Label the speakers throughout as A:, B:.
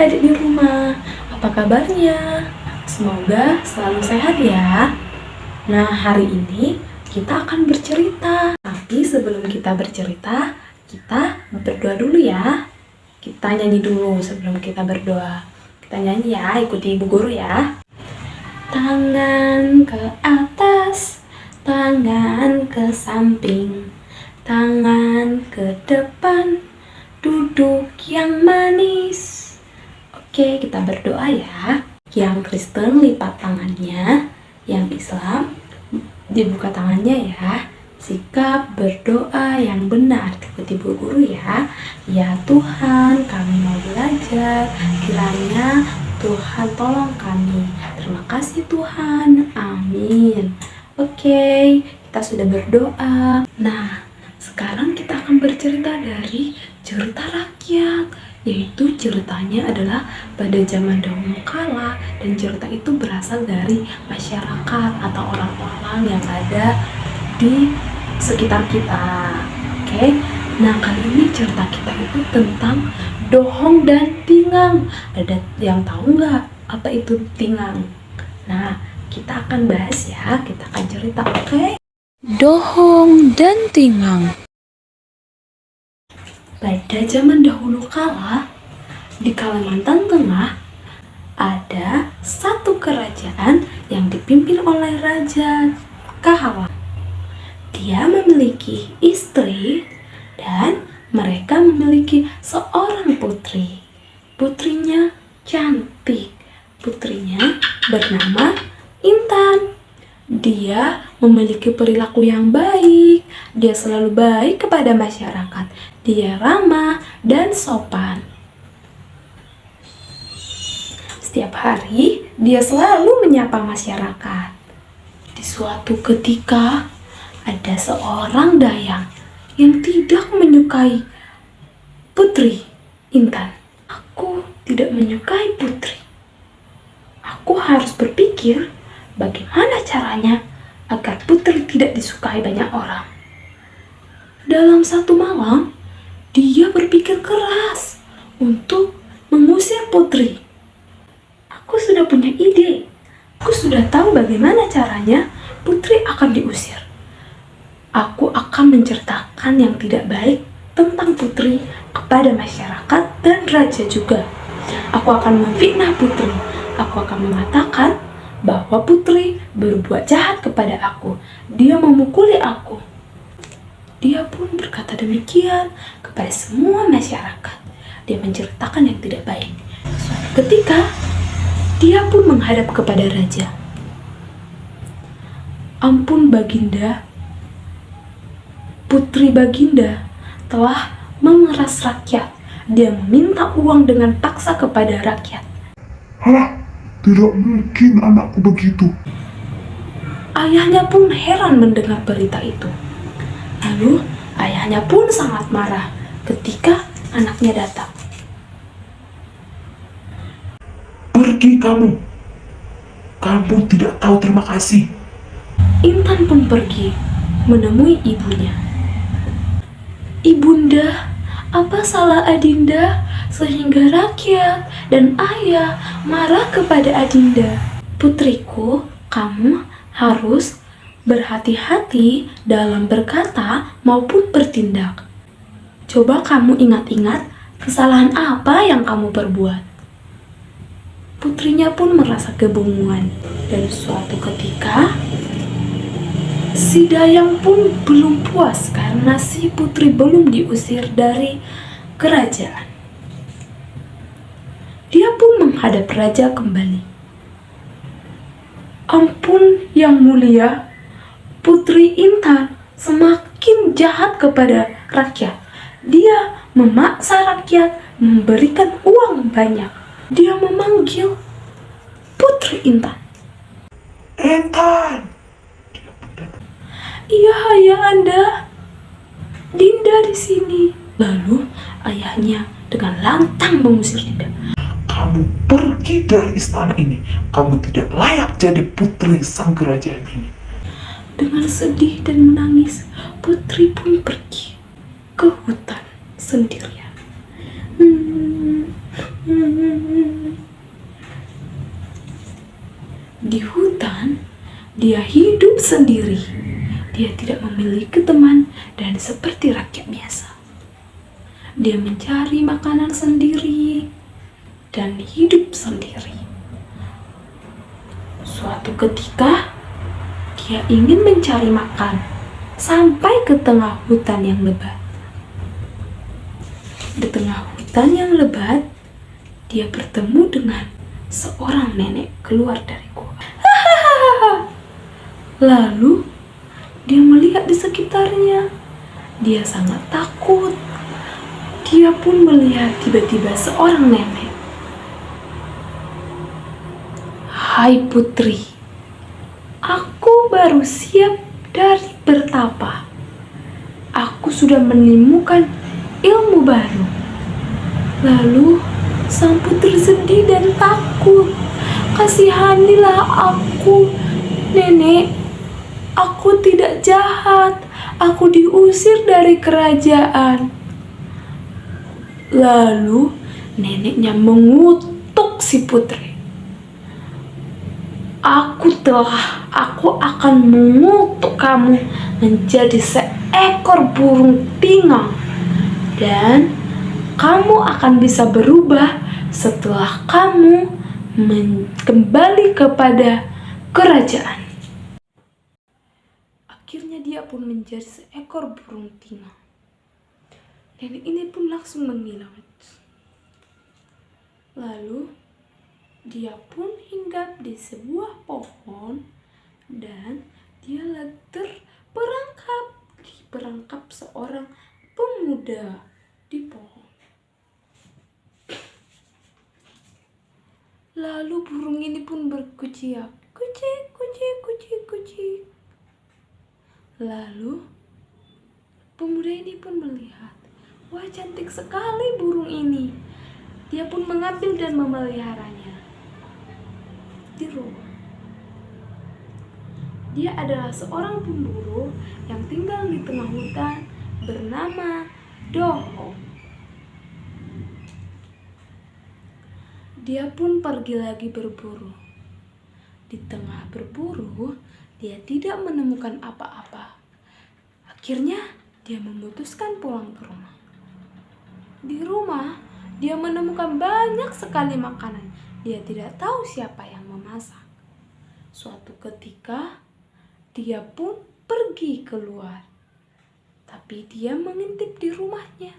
A: adik-adik di rumah, apa kabarnya? Semoga selalu sehat ya. Nah, hari ini kita akan bercerita. Tapi sebelum kita bercerita, kita berdoa dulu ya. Kita nyanyi dulu sebelum kita berdoa. Kita nyanyi ya, ikuti ibu guru ya. Tangan ke atas, tangan ke samping, tangan ke depan, duduk yang manis. Oke, kita berdoa ya. Yang Kristen lipat tangannya, yang Islam dibuka tangannya ya. Sikap berdoa yang benar, ikuti ibu guru ya. Ya Tuhan, kami mau belajar, kiranya Tuhan tolong kami. Terima kasih Tuhan, amin. Oke, kita sudah berdoa. Nah, sekarang kita akan bercerita dari cerita rakyat, yaitu ceritanya adalah pada zaman dahulu kala, dan cerita itu berasal dari masyarakat atau orang-orang yang ada di sekitar kita. Oke, nah kali ini cerita kita itu tentang dohong dan tingang. Ada yang tahu nggak apa itu tingang? Nah, kita akan bahas ya, kita akan cerita, oke?
B: Dohong dan tingang.
A: Pada zaman dahulu kala, di Kalimantan Tengah, ada satu kerajaan yang dipimpin oleh Raja Kahawa. Dia memiliki istri dan mereka memiliki seorang putri. Putrinya cantik. Putrinya bernama Intan. Dia memiliki perilaku yang baik. Dia selalu baik kepada masyarakat. Dia ramah dan sopan. Setiap hari, dia selalu menyapa masyarakat. Di suatu ketika, ada seorang dayang yang tidak menyukai Putri Intan. Aku tidak menyukai Putri. Aku harus berpikir bagaimana caranya agar Putri tidak disukai banyak orang. Dalam satu malam, dia berpikir keras untuk mengusir Putri. Aku sudah punya ide. Aku sudah tahu bagaimana caranya Putri akan diusir. Aku akan menceritakan yang tidak baik tentang Putri kepada masyarakat dan raja juga. Aku akan memfitnah Putri. Aku akan mengatakan bahwa Putri berbuat jahat kepada aku. Dia memukuli aku. Dia pun berkata demikian kepada semua masyarakat. Dia menceritakan yang tidak baik. Suatu ketika, dia pun menghadap kepada raja. Ampun Baginda, Putri Baginda telah memeras rakyat. Dia meminta uang dengan paksa kepada rakyat.
C: Hah? Tidak mungkin anakku begitu.
A: Ayahnya pun heran mendengar berita itu. Lalu ayahnya pun sangat marah ketika anaknya datang.
C: Pergi kamu. Kamu tidak tahu terima kasih.
A: Intan pun pergi menemui ibunya. Ibunda, apa salah Adinda sehingga rakyat dan ayah marah kepada Adinda? Putriku, kamu harus berhati-hati dalam berkata maupun bertindak. Coba kamu ingat-ingat kesalahan apa yang kamu perbuat. Putrinya pun merasa kebingungan. Dan suatu ketika, si dayang pun belum puas karena si putri belum diusir dari kerajaan. Dia pun menghadap raja kembali. Ampun yang mulia, Putri Intan semakin jahat kepada rakyat. Dia memaksa rakyat memberikan uang banyak. Dia memanggil Putri Intan.
C: Intan!
A: Iya, ayah Anda. Dinda di sini. Lalu ayahnya dengan lantang mengusir Dinda.
C: Kamu pergi dari istana ini. Kamu tidak layak jadi putri sang kerajaan ini.
A: Dengan sedih dan menangis, Putri pun pergi ke hutan sendirian. Di hutan, dia hidup sendiri. Dia tidak memiliki teman dan seperti rakyat biasa. Dia mencari makanan sendiri dan hidup sendiri. Suatu ketika, dia ingin mencari makan sampai ke tengah hutan yang lebat. Di tengah hutan yang lebat, dia bertemu dengan seorang nenek keluar dari gua. Lalu, dia melihat di sekitarnya. Dia sangat takut. Dia pun melihat tiba-tiba seorang nenek. "Hai putri, aku baru siap dari bertapa. Aku sudah menemukan ilmu baru." Lalu sang putri sedih dan takut. "Kasihanilah aku, nenek. Aku tidak jahat. Aku diusir dari kerajaan." Lalu neneknya mengutuk si putri. Aku akan mengutuk kamu menjadi seekor burung tingang. Dan kamu akan bisa berubah setelah kamu kembali kepada kerajaan. Akhirnya dia pun menjadi seekor burung tingang. Nenek ini pun langsung menghilang. Lalu dia pun hinggap di sebuah pohon dan dia diperangkap seorang pemuda di pohon. Lalu burung ini pun berkuciak, kucik, kucik, kucik, kucik. Lalu pemuda ini pun melihat, wah cantik sekali burung ini. Dia pun mengambil dan memeliharanya di rumah. Dia adalah seorang pemburu yang tinggal di tengah hutan bernama Dohong. Dia pun pergi lagi berburu. Di tengah berburu, dia tidak menemukan apa-apa. Akhirnya, dia memutuskan pulang ke rumah. Di rumah, dia menemukan banyak sekali makanan. Dia tidak tahu siapa yang memasak. Suatu ketika, dia pun pergi keluar. Tapi dia mengintip di rumahnya.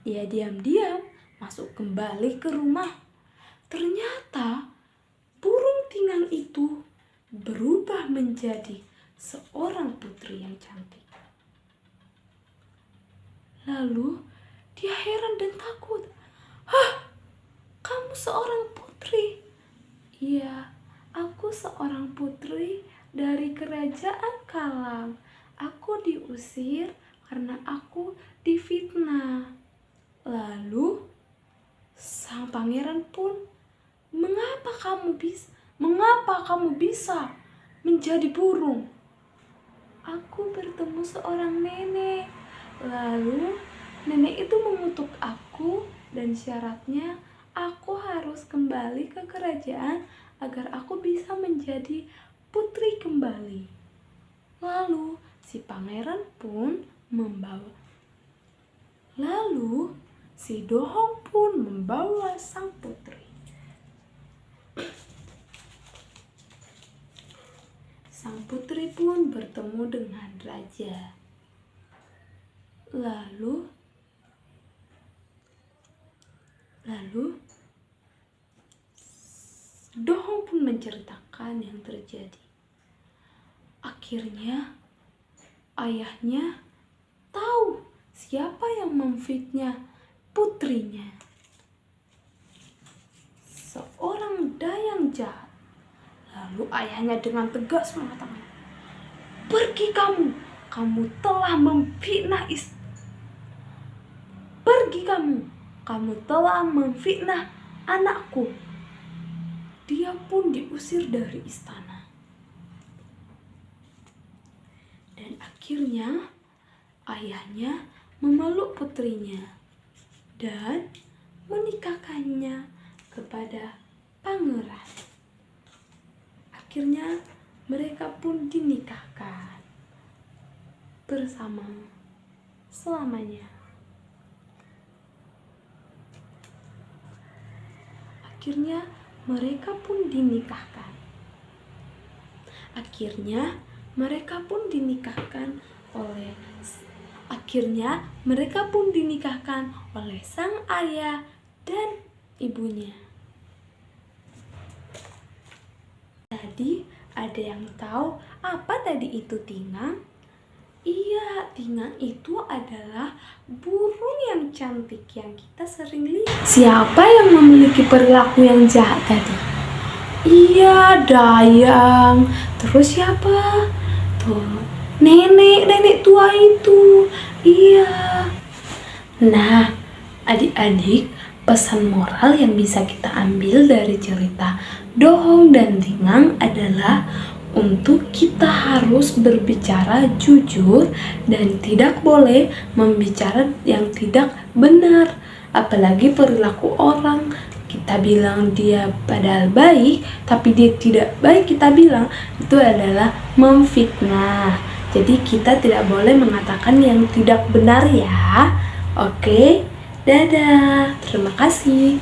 A: Dia diam-diam masuk kembali ke rumah. Ternyata burung tingang itu berubah menjadi seorang putri yang cantik. Lalu dia heran dan takut. "Hah, kamu seorang putri?" "Iya, aku seorang putri dari kerajaan Kalang. Aku diusir karena aku difitnah." Lalu sang pangeran pun, Mengapa kamu bisa menjadi burung?" "Aku bertemu seorang nenek. Lalu nenek itu mengutuk aku dan syaratnya aku harus kembali ke kerajaan agar aku bisa menjadi putri kembali." Lalu si pangeran pun membawa. Lalu si Dohong pun membawa sang putri. Sang putri pun bertemu dengan raja. Lalu Dohong pun menceritakan yang terjadi. Akhirnya ayahnya tahu siapa yang memfitnah putrinya. Seorang dayang jahat. Lalu ayahnya dengan tegas mengatakan, "Pergi kamu telah memfitnah Pergi kamu telah memfitnah anakku." Dia pun diusir dari istana. Dan akhirnya ayahnya memeluk putrinya dan menikahkannya kepada pangeran. Akhirnya mereka pun dinikahkan bersama selamanya. Akhirnya mereka pun dinikahkan. Akhirnya mereka pun dinikahkan oleh sang ayah dan ibunya. Tadi ada yang tahu apa tadi itu Tingang? Iya, Tingang itu adalah burung yang cantik yang kita sering lihat. Siapa yang memiliki perilaku yang jahat tadi? Iya, Dayang. Terus siapa? Tuh, nenek tua itu. Iya. Nah, adik-adik, pesan moral yang bisa kita ambil dari cerita Dohong dan Tingang adalah untuk kita harus berbicara jujur dan tidak boleh membicara yang tidak benar. Apalagi perilaku orang, kita bilang dia padahal baik, tapi dia tidak baik, kita bilang itu adalah memfitnah. Jadi kita tidak boleh mengatakan yang tidak benar ya. Oke, dadah. Terima kasih.